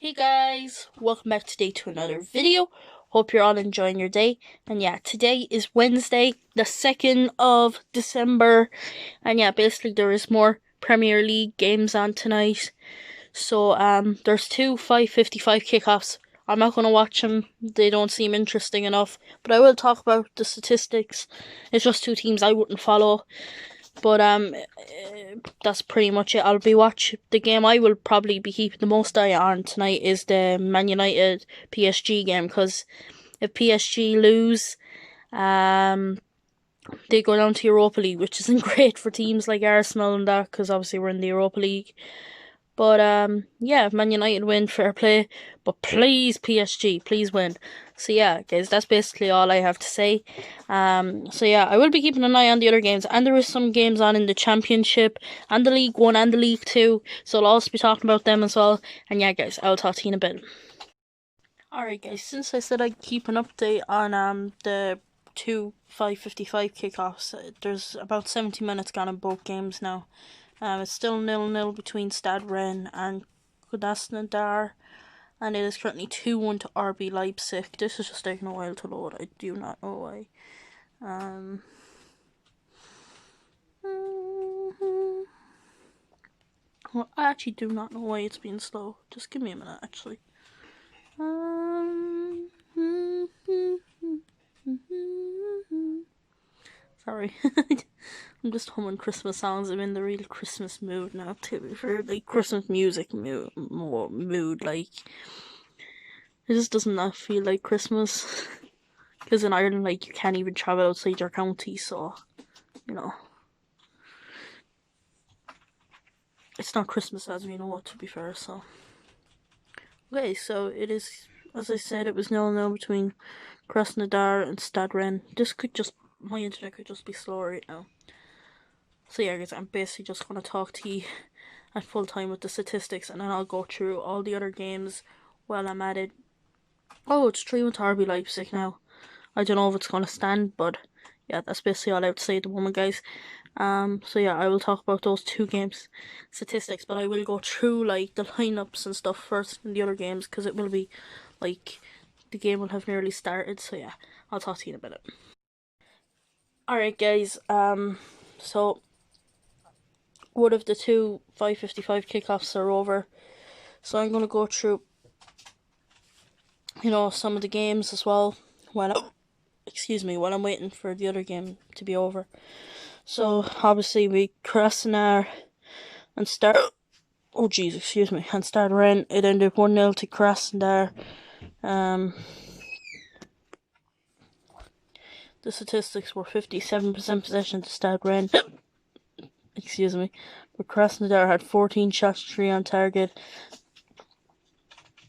Hey guys, welcome back today to another video. Hope you're all enjoying your day. And yeah, today is Wednesday, the 2nd of December. And yeah, basically there is more Premier League games on tonight. So there's two 5:55 kickoffs. I'm not going to watch them. They don't seem interesting enough, but I will talk about the statistics. It's just two teams I wouldn't follow. But that's pretty much it. I'll be watching the game. I will probably be keeping the most eye on tonight is the Man United PSG game, because if PSG lose, they go down to Europa League, which isn't great for teams like Arsenal and that, because obviously we're in the Europa League. But yeah, if Man United win, fair play. But please, PSG, please win. So yeah, guys, that's basically all I have to say. So yeah, I will be keeping an eye on the other games, and there is some games on in the Championship and the League One and the League Two. So I'll also be talking about them as well. And yeah, guys, I'll talk to you in a bit. Alright, guys, since I said I'd keep an update on the two 5:55 kickoffs, there's about 70 minutes gone in both games now. It's still 0-0 between Stade Rennes and Krasnodar, and it is currently 2-1 to RB Leipzig. This is just taking a while to load. I do not know why. Well, I actually do not know why it's been slow. Just give me a minute, actually. Sorry. I'm just humming Christmas songs. I'm in the real Christmas mood now, to be fair. Like, Christmas music mood. Like, it just does not feel like Christmas. Because in Ireland, like, you can't even travel outside your county, so, you know. It's not Christmas as we know it, to be fair, so. Okay, so it is, as I said, it was 0-0 between Krasnodar and Stade Rennes. My internet could just be slow right now. So yeah, guys, I'm basically just going to talk to you at full time with the statistics, and then I'll go through all the other games while I'm at it. Oh, it's 3-1 to RB Leipzig now. I don't know if it's going to stand, but yeah, that's basically all I have to say at the moment, guys. So yeah, I will talk about those two games statistics, but I will go through like the lineups and stuff first in the other games, because it will be like the game will have nearly started. So yeah, I'll talk to you in a minute. Alright, guys, so one of the two 5:55 kickoffs are over, so I'm gonna go through, some of the games as well while I'm waiting for the other game to be over. So obviously we Krasnodar and Stade Rennes. It ended 1-0 to Krasnodar. The statistics were 57% possession to Stade Rennes. But Krasnodar had 14 shots, 3 on target.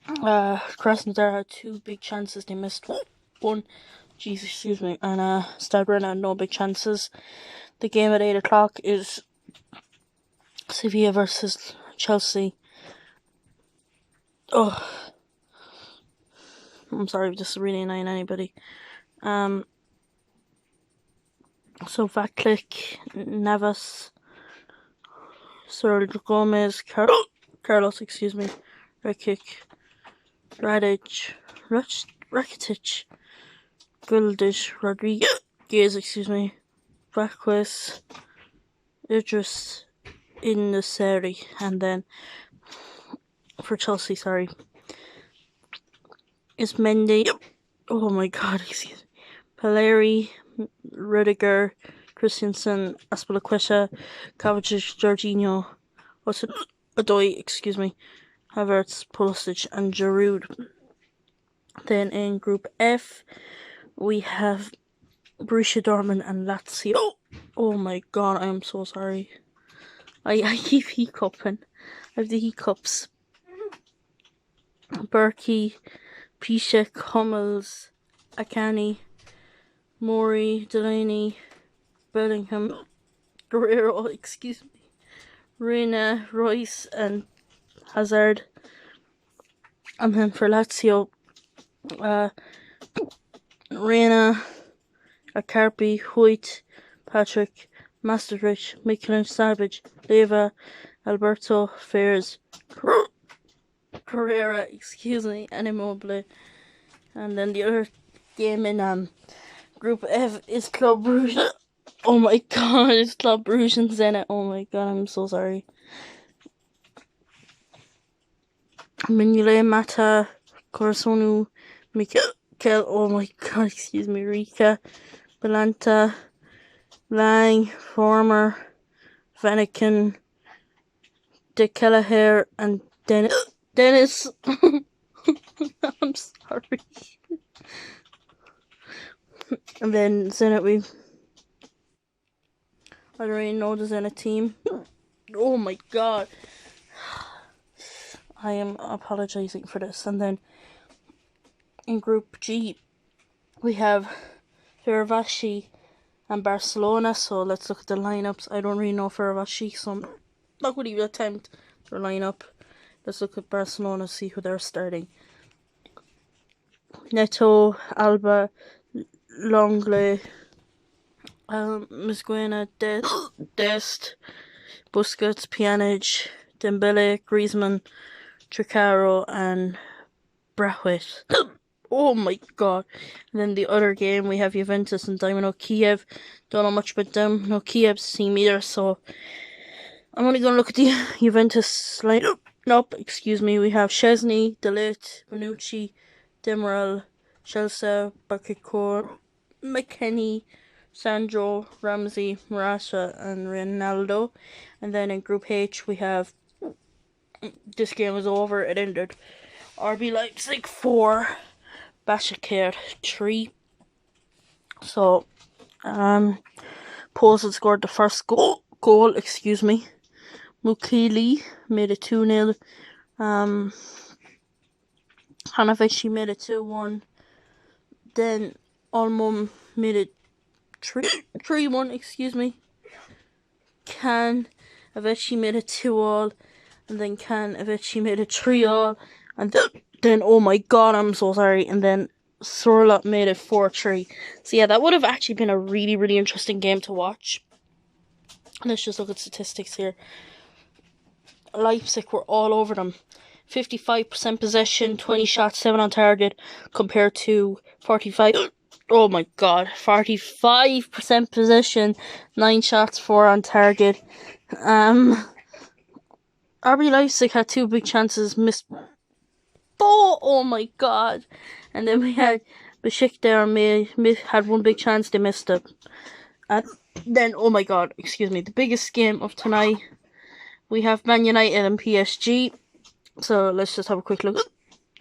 Krasnodar had 2 big chances. They missed one. And Stade Rennes had no big chances. The game at 8 o'clock is Sevilla versus Chelsea. Oh, I'm sorry if this is really annoying anybody. So Vaklik, Navas, Sergio Gomez, Carlos, Rekic, Rakitic, Guldish, Rodriguez, Vaquez, Idris, Iniseri, and then for Chelsea, is Mendy. Oh my god, Paleri, Rudiger, Christensen, Aspilicueta, Kovacic, Jorginho, Odoi, Havertz, Pulisic, and Giroud. Then in Group F, we have Borussia Dortmund and Lazio. Oh my god, I am so sorry. I keep hiccuping. I have the hiccups. Berkey, Piszek, Hummels, Akani, Mori, Delaney, Bellingham, Guerrero, Reina, Royce, and Hazard. And then for Lazio, Reina, Acarpi, Hoyt, Patrick, Masterrich, Mikulin Savic, Leva, Alberto, Fairs, Pereira, excuse me, and Immobile. And then the other game in Group F is Club Brugge. Oh my god, it's Club Brugge and Zenit. Oh my god, I'm so sorry. Mignolet, Mata, Corazonu, Mikel, oh my god, excuse me, Rika, Belanta, Lang, Former, Vanaken, De Kelleher, and Dennis. I'm sorry. And then Zenit, I don't really know the Zenit team. Oh my god. I am apologizing for this. And then in Group G, we have Fenerbahce and Barcelona. So let's look at the lineups. I don't really know Fenerbahce, so I'm not going to even attempt their lineup. Let's look at Barcelona, see who they're starting. Neto, Alba, Longley, Misguena, Dest, Busquets, Pjanic, Dembele, Griezmann, Tricaro, and Braithwaite. Oh my god. And then the other game, we have Juventus and Dynamo Kiev. Don't know much about them. No Kiev's team either, so I'm only going to look at the Juventus lineup. Nope, excuse me. We have Szczesny, De Ligt, Bonucci, Demiral, Chelsea, Bakaykour, McKennie, Sandro, Ramsey, Morata, and Ronaldo. And then in Group H, we have... This game was over. It ended RB Leipzig 4, Başakşehir 3. So, Poles had scored the first goal, excuse me. Mukili made it 2-0. Hanavici made it 2-1. Then Olmo made it 3-1, excuse me. Aveci made it 2-all. And then Aveci made it 3-all. And then, oh my god, I'm so sorry. And then Sorlot made it 4-3. So yeah, that would have actually been a really, really interesting game to watch. Let's just look at statistics here. Leipzig were all over them. 55% possession, 20 shots, 7 on target, compared to 45. Oh my god, 45% possession, 9 shots, 4 on target. RB Leipzig had 2 big chances, missed 4. Oh my god. And then we had Besiktas had 1 big chance, they missed it. And then, oh my god, excuse me, the biggest game of tonight, we have Man United and PSG. So let's just have a quick look.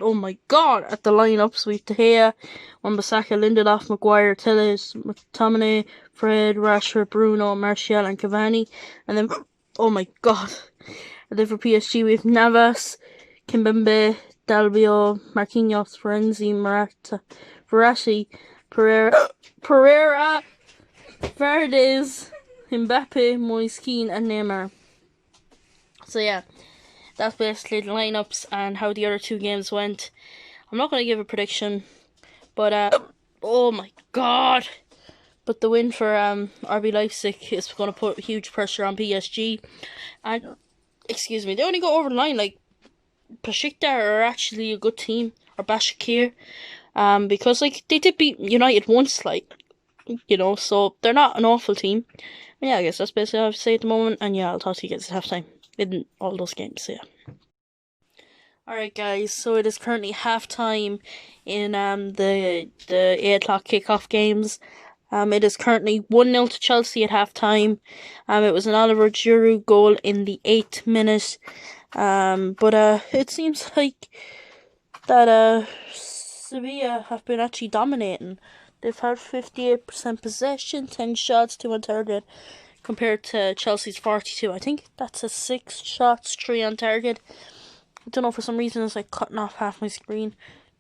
Oh my god, at the lineups, we have De Gea, Wan-Bissaka, Lindelof, Maguire, Telles, McTominay, Fred, Rashford, Bruno, Martial, and Cavani. And then, oh my god. And then for PSG, we have Navas, Kimpembe, Dalbio, Marquinhos, Florenzi, Verratti, Pereira, Verdes, Mbappe, Moise Kean, and Neymar. So yeah, that's basically the lineups and how the other 2 games went. I'm not going to give a prediction, but oh my god. But the win for RB Leipzig is going to put huge pressure on PSG. And, excuse me, they only got over the line. Like, Besiktas are actually a good team, or Başakşehir, because like they did beat United once, like, you know, so they're not an awful team. And yeah, I guess that's basically all I have to say at the moment. And yeah, I'll talk to you guys at halftime in all those games. So yeah. Alright guys, so it is currently halftime in the 8 o'clock kickoff games. It is currently 1-0 to Chelsea at halftime. It was an Oliver Giroud goal in the 8th minute. But it seems like that Sevilla have been actually dominating. They've had 58% possession, 10 shots, 2 on target, compared to Chelsea's 42. I think that's a 6 shots, 3 on target. I don't know, for some reason it's like cutting off half my screen.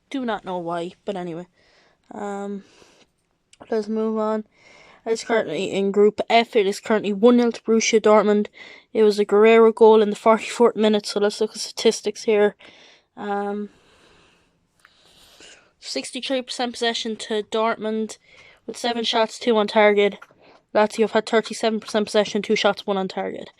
Do not know why, but anyway. Let's move on. It's currently in Group F. It is currently 1-0 to Borussia Dortmund. It was a Guerrero goal in the 44th minute, so let's look at statistics here. 63% possession to Dortmund, with 7 shots, 2 on target. Lazio have had 37% possession, 2 shots, 1 on target.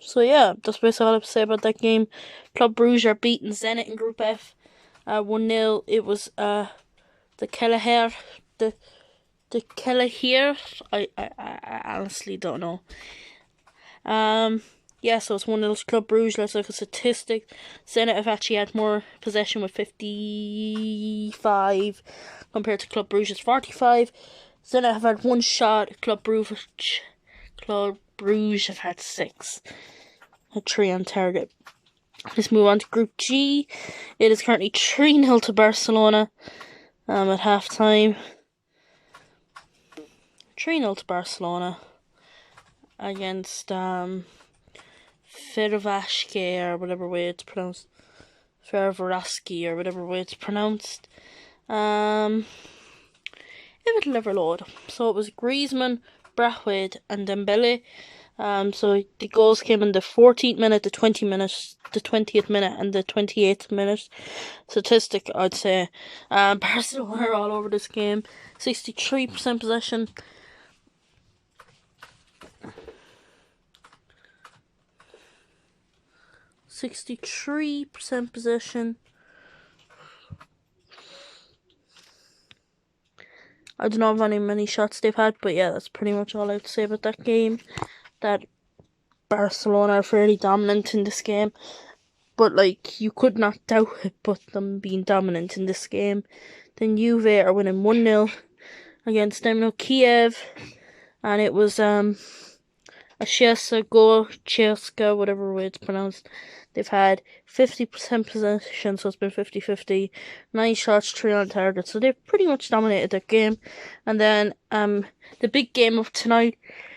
So yeah, that's basically all I have to say about that game. Club Brugge are beating Zenit in Group F 1-0. It was the Kelleher, the Kelleher. I honestly don't know. Yeah, so it's 1-0 to Club Brugge. Let's look at statistics. Zenit have actually had more possession with 55 compared to Club Brugge's 45. Zenit have had one shot. Club Brugge have had 6. A 3 on target. Let's move on to Group G. It is currently 3-0 to Barcelona at half time. 3-0 to Barcelona against Ferovashke or whatever way it's pronounced. Ferovaraski or whatever way it's pronounced. If it'll ever load. So it was Griezmann, Braithwaite and Dembele. So the goals came in the 14th minute, the 20th minute, the 20th minute, and the 28th minute. Statistic, I'd say. Barcelona are all over this game. 63% possession. I don't know how many shots they've had, but yeah, that's pretty much all I have to say about that game. That Barcelona are fairly dominant in this game. But, like, you could not doubt it, but them being dominant in this game. Then Juve are winning 1-0 against Dynamo Kiev. And it was a Cheska, whatever way it's pronounced. They've had 50% possession, so it's been 50-50. 9 shots, 3 on target. So they've pretty much dominated that game. And then the big game of tonight,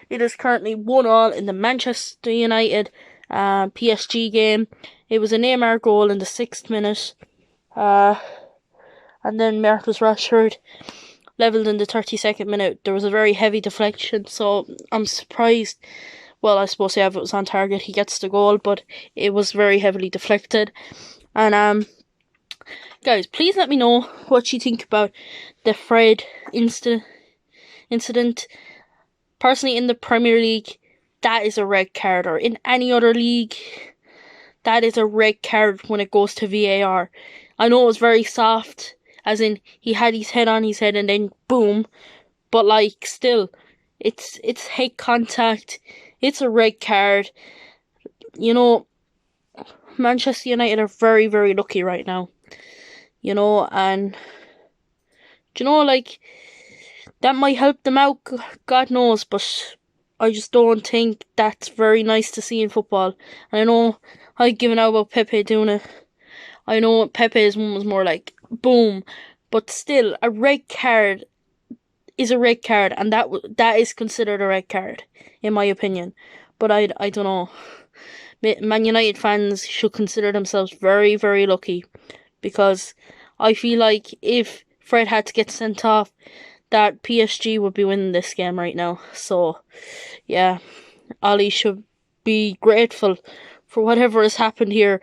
it is currently 1-1 in the Manchester United PSG game. It was a Neymar goal in the 6th minute. And then Marcus Rashford levelled in the 32nd minute. There was a very heavy deflection, so I'm surprised. Well, I suppose if it was on target, he gets the goal, but it was very heavily deflected. And guys, please let me know what you think about the Fred incident. Personally, in the Premier League, that is a red card, or in any other league, that is a red card when it goes to VAR. I know it was very soft, as in he had his head on his head and then boom, but like still, it's head contact. It's a red card. You know, Manchester United are very, very lucky right now. You know, and you know, like, that might help them out, God knows, but I just don't think that's very nice to see in football. And I know I've given out about Pepe doing it. I know Pepe's one was more like boom, but still, a red card is a red card, and that is considered a red card, in my opinion. But I don't know. Man United fans should consider themselves very, very lucky, because I feel like if Fred had to get sent off, that PSG would be winning this game right now. So, yeah, Ollie should be grateful for whatever has happened here.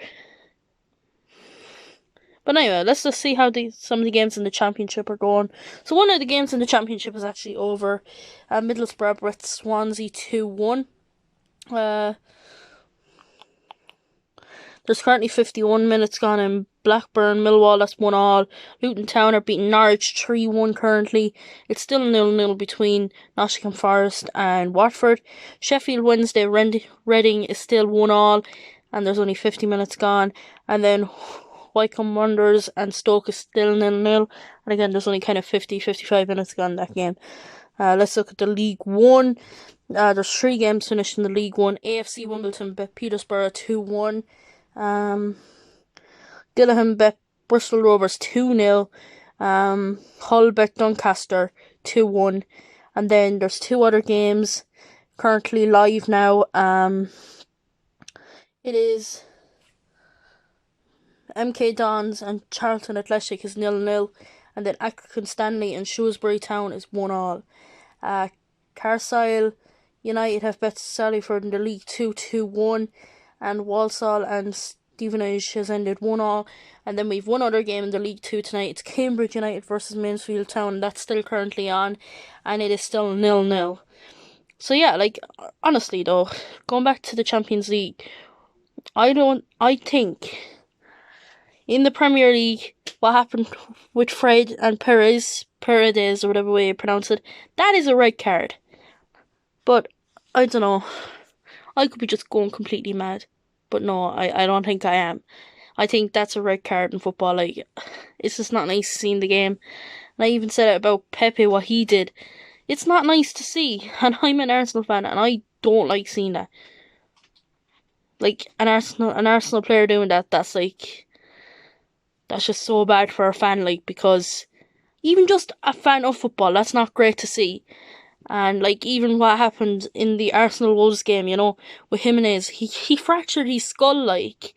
But anyway, let's just see how some of the games in the Championship are going. So one of the games in the Championship is actually over. Middlesbrough with Swansea 2-1. There's currently 51 minutes gone in Blackburn, Millwall, that's 1-1. Luton Town are beating Norwich 3-1 currently. It's still 0-0 between Nottingham Forest and Watford. Sheffield Wednesday, Reading is still 1-1, and there's only 50 minutes gone. And then Wycombe Wanderers and Stoke is still 0-0. And again, there's only kind of 50-55 minutes gone in that game. Let's look at the League One. There's 3 games finished in the League One. AFC Wimbledon beat Peterborough 2-1. Gillingham bet Bristol Rovers 2-0. Hull bet Doncaster 2-1. And then there's 2 other games currently live now. It is MK Dons and Charlton Athletic is 0-0. And then Accrington Stanley and Shrewsbury Town is 1-1. Carlisle United have bet Salford in the League 2-1. And Walsall and Stevenage has ended 1-1. And then we've one other game in the League 2 tonight. It's Cambridge United versus Mansfield Town. That's still currently on, and it is still 0-0. So yeah, like honestly though, going back to the Champions League, I think in the Premier League, what happened with Fred and Paredes or whatever way you pronounce it, that is a red card. But I don't know. I could be just going completely mad. But no, I don't think I am. I think that's a red card in football. Like, it's just not nice seeing the game. And I even said it about Pepe, what he did. It's not nice to see. And I'm an Arsenal fan, and I don't like seeing that. Like, an Arsenal player doing that, that's just so bad for a fan, like, because even just a fan of football, that's not great to see. And like even what happened in the Arsenal Wolves game, with Jimenez, he fractured his skull, like,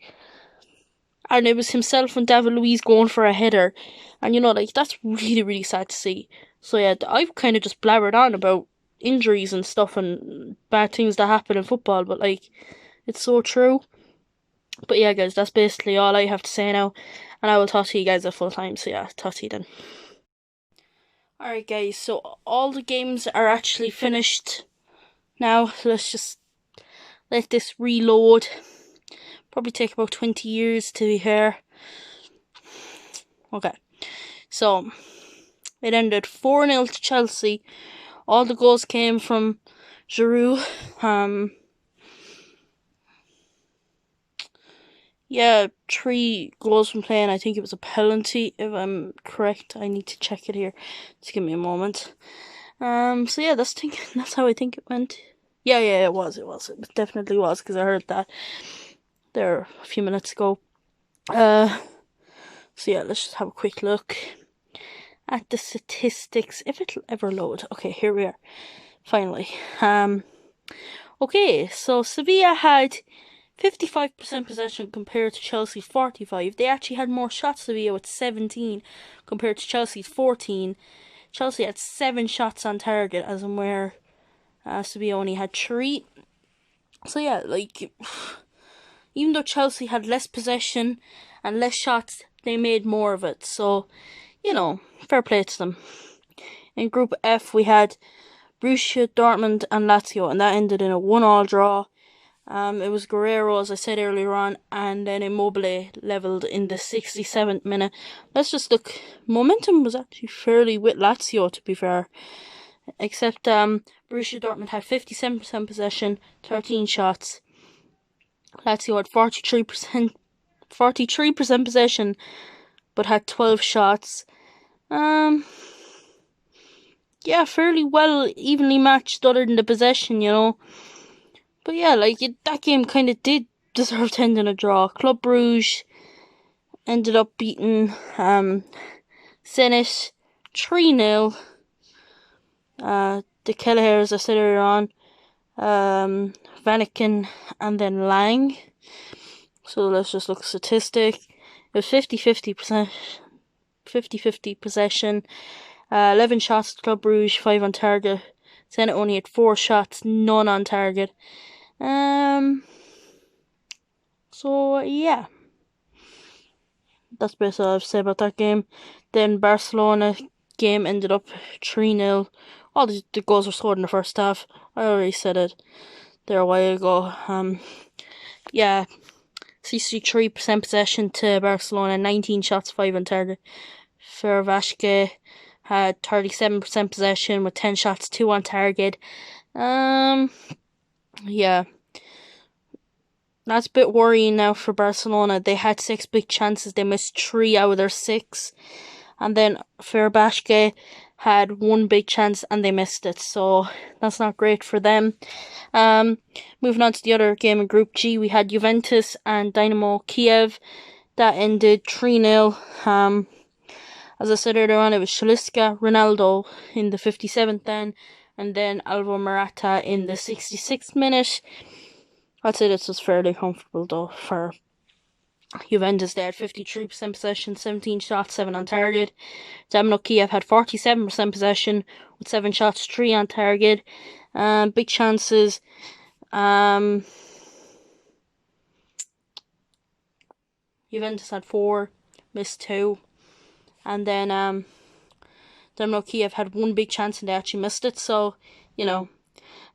and it was himself and David Luiz going for a header, and like that's really really sad to see. So yeah, I've kind of just blabbered on about injuries and stuff and bad things that happen in football, but like it's so true. But yeah, guys, that's basically all I have to say now, and I will talk to you guys at full time. So yeah, talk to you then. Alright guys, so all the games are actually finished now. Let's just let this reload. Probably take about 20 years to be fair. Okay, so it ended 4-0 to Chelsea. All the goals came from Giroud. Yeah, 3 goals from playing. I think it was a penalty, if I'm correct. I need to check it here. Just give me a moment. So yeah, that's how I think it went. Yeah, it was. It definitely was, because I heard that there a few minutes ago. So yeah, let's just have a quick look at the statistics, if it'll ever load. Okay, here we are. Finally. Okay, so Sevilla had 55% possession compared to Chelsea's 45%. They actually had more shots, Sevilla, with 17 compared to Chelsea's 14. Chelsea had 7 shots on target, as in where Sevilla only had 3. So yeah, like, even though Chelsea had less possession and less shots, they made more of it. So, fair play to them. In Group F, we had Borussia Dortmund and Lazio, and that ended in a 1-1 draw. It was Guerrero, as I said earlier on, and then Immobile levelled in the 67th minute. Let's just look. Momentum was actually fairly with Lazio, to be fair. Except Borussia Dortmund had 57% possession, 13 shots. Lazio had 43% possession, but had 12 shots. Yeah, fairly well evenly matched other than the possession, But yeah, that game kind of did deserve to end in a draw. Club Brugge ended up beating Zenit 3-0. The Kelleher, as I said earlier on, Vanaken, and then Lang. So let's just look at statistic. It was 50-50 possession. 11 shots to Club Brugge, 5 on target. Zenit only had 4 shots, none on target. So yeah, that's basically all I have to say about that game. Then Barcelona game ended up 3-0. All the goals were scored in the first half. I already said it there a while ago. Yeah, 63% possession to Barcelona, 19 shots, 5 on target. Fenerbahce had 37% possession with 10 shots, 2 on target. Yeah. That's a bit worrying now for Barcelona. They had 6 big chances. They missed 3 out of their 6. And then Fenerbahce had 1 big chance and they missed it. So that's not great for them. Moving on to the other game in Group G, we had Juventus and Dynamo Kiev. That ended 3-0. As I said earlier on, it was Chaliska, Ronaldo in the 57th then, and then Alvaro Morata in the 66th minute. I'd say this was fairly comfortable though for Juventus. They had 53% possession, 17 shots, 7 on target. Dynamo Kiev had 47% possession with 7 shots, 3 on target. Big chances. Juventus had 4, missed 2. And then Dynamo Kiev had 1 big chance and they actually missed it. So,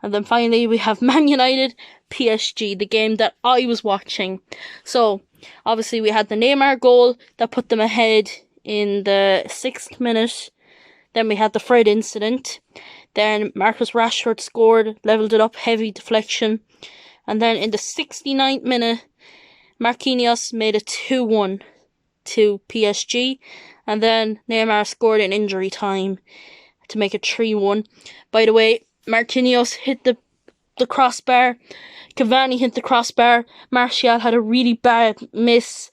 And then finally we have Man United, PSG, the game that I was watching. So, obviously we had the Neymar goal that put them ahead in the 6th minute. Then we had the Fred incident. Then Marcus Rashford scored, levelled it up, heavy deflection. And then in the 69th minute, Marquinhos made it 2-1 to PSG. And then Neymar scored in injury time to make it 3-1. By the way, Marquinhos hit the crossbar. Cavani hit the crossbar. Martial had a really bad miss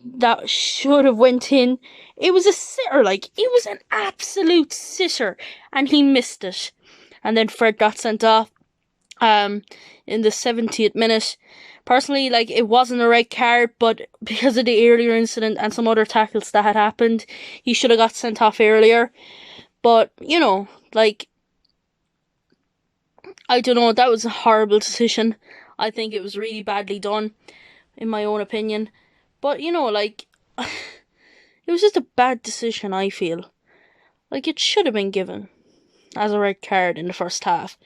that should have went in. It was a sitter, it was an absolute sitter, and he missed it. And then Fred got sent off in the 70th minute. Personally, it wasn't a red card, but because of the earlier incident and some other tackles that had happened, he should have got sent off earlier. But, I don't know, that was a horrible decision. I think it was really badly done, in my own opinion. But, it was just a bad decision, I feel. It should have been given as a red card in the first half.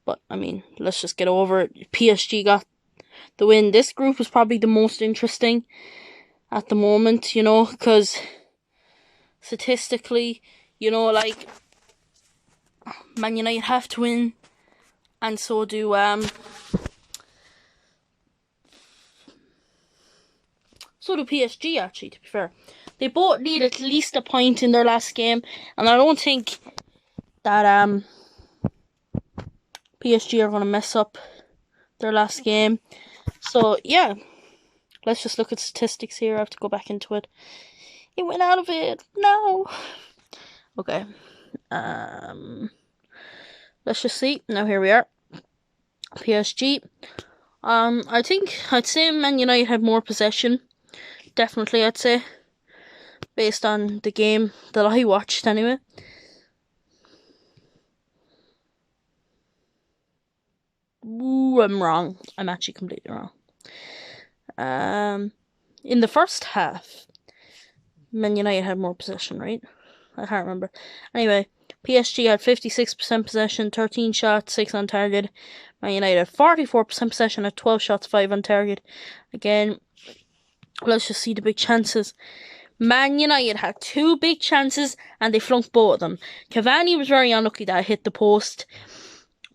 But, let's just get over it. PSG got the win. This group was probably the most interesting at the moment, because statistically, Man United have to win, and so do PSG, actually, to be fair. They both need at least a point in their last game, and I don't think that PSG are going to mess up their last game. So, yeah. Let's just look at statistics here. I have to go back into it. It went out of it. No. Okay. Let's just see. Now, here we are. PSG. I think I'd say Man United had more possession. Definitely, I'd say. Based on the game that I watched, anyway. Ooh, I'm wrong. I'm actually completely wrong. In the first half, Man United had more possession, right? I can't remember. Anyway, PSG had 56% possession, 13 shots, 6 on target. Man United had 44% possession at 12 shots, 5 on target. Again, let's just see the big chances. Man United had 2 big chances and they flunked both of them. Cavani was very unlucky that it hit the post.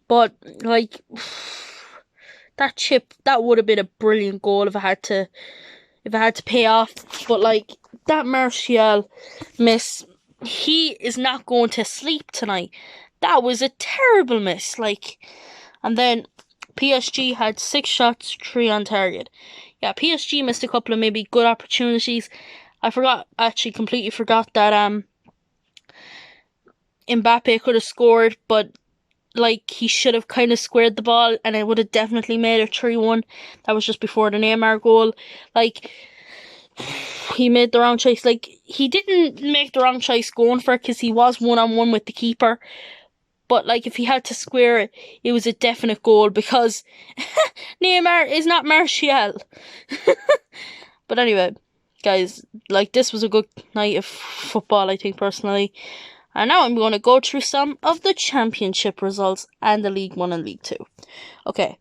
But, that chip, that would have been a brilliant goal if it had to pay off. But, that Martial miss, he is not going to sleep tonight. That was a terrible miss. And then PSG had 6 shots, 3 on target. Yeah, PSG missed a couple of maybe good opportunities. I completely forgot that Mbappe could have scored, but he should have kind of squared the ball and it would have definitely made it 3-1. That was just before the Neymar goal. He made the wrong choice. He didn't make the wrong choice going for it because he was 1-on-1 with the keeper. But, if he had to square it, it was a definite goal because Neymar is not Martial. But anyway, guys, this was a good night of football, I think, personally. And now I'm going to go through some of the championship results and the League 1 and League 2. Okay,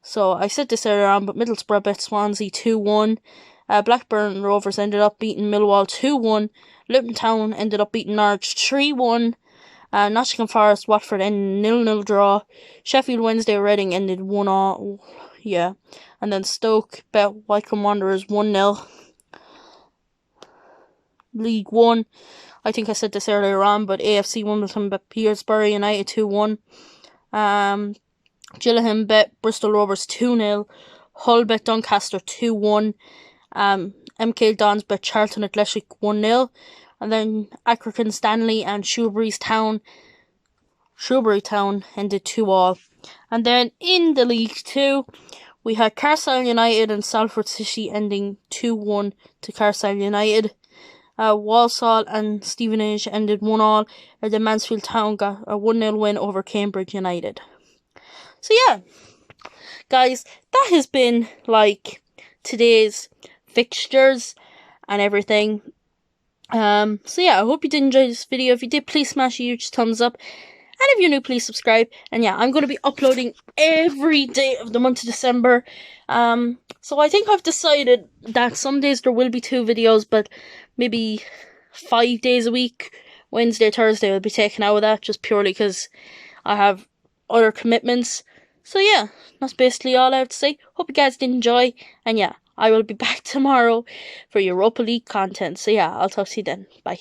so I said this earlier on, but Middlesbrough bet Swansea 2-1. Blackburn Rovers ended up beating Millwall 2-1. Luton Town ended up beating Norwich 3-1. Nottingham Forest Watford ended 0-0 draw. Sheffield Wednesday Reading ended 1-0. Yeah. And then Stoke bet Wycombe Wanderers 1-0. League 1. I think I said this earlier on, but AFC Wimbledon bet Peterborough United 2-1. Gillingham bet Bristol Rovers 2-0. Hull bet Doncaster 2-1. MK Dons bet Charlton Athletic 1-0. And then Accrington Stanley and Shrewsbury Town ended 2-2. And then in the League 2, we had Carlisle United and Salford City ending 2-1 to Carlisle United. Walsall and Stevenage ended 1-1, and then Mansfield Town got a 1-0 win over Cambridge United. So yeah, guys, that has been today's fixtures and everything. So yeah, I hope you did enjoy this video. If you did, please smash a huge thumbs up. And if you're new, please subscribe. And yeah, I'm going to be uploading every day of the month of December. So I think I've decided that some days there will be 2 videos, but maybe 5 days a week, Wednesday, Thursday, will be taken out of that just purely because I have other commitments. So yeah, that's basically all I have to say. Hope you guys did enjoy. And yeah, I will be back tomorrow for Europa League content. So yeah, I'll talk to you then. Bye.